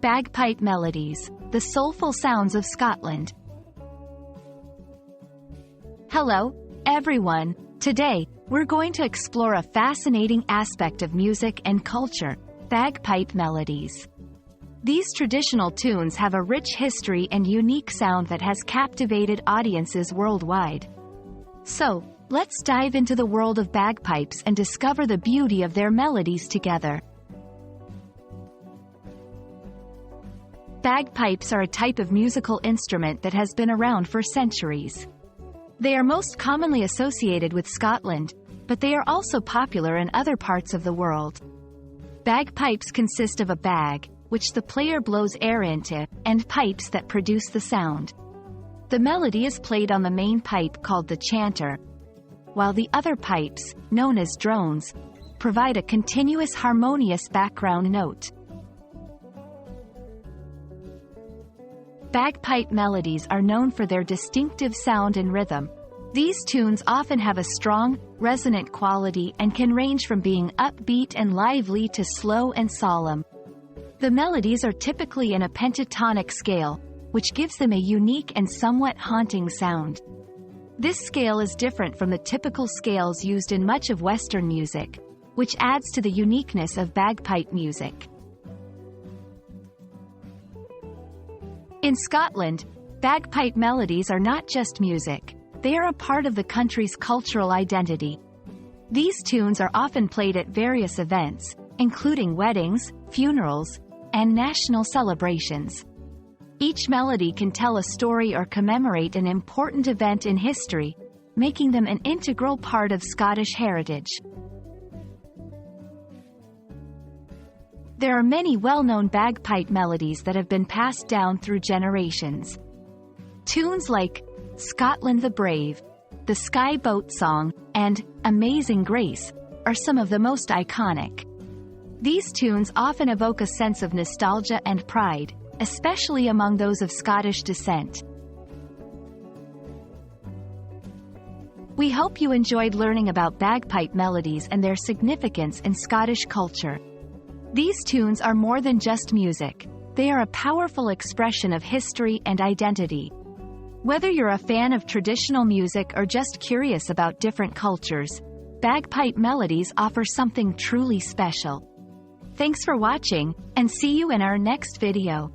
Bagpipe Melodies, the soulful sounds of Scotland. Hello, everyone. Today, we're going to explore a fascinating aspect of music and culture, bagpipe melodies. These traditional tunes have a rich history and unique sound that has captivated audiences worldwide. So, let's dive into the world of bagpipes and discover the beauty of their melodies together. Bagpipes are a type of musical instrument that has been around for centuries. They are most commonly associated with Scotland, but they are also popular in other parts of the world. Bagpipes consist of a bag, which the player blows air into, and pipes that produce the sound. The melody is played on the main pipe called the chanter, while the other pipes, known as drones, provide a continuous harmonious background note. Bagpipe melodies are known for their distinctive sound and rhythm. These tunes often have a strong, resonant quality and can range from being upbeat and lively to slow and solemn. The melodies are typically in a pentatonic scale, which gives them a unique and somewhat haunting sound. This scale is different from the typical scales used in much of Western music, which adds to the uniqueness of bagpipe music. In Scotland, bagpipe melodies are not just music, they are a part of the country's cultural identity. These tunes are often played at various events, including weddings, funerals, and national celebrations. Each melody can tell a story or commemorate an important event in history, making them an integral part of Scottish heritage. There are many well-known bagpipe melodies that have been passed down through generations. Tunes like Scotland the Brave, the Sky Boat Song, and Amazing Grace are some of the most iconic. These tunes often evoke a sense of nostalgia and pride, especially among those of Scottish descent. We hope you enjoyed learning about bagpipe melodies and their significance in Scottish culture. These tunes are more than just music. They are a powerful expression of history and identity. Whether you're a fan of traditional music or just curious about different cultures, bagpipe melodies offer something truly special. Thanks for watching, and see you in our next video.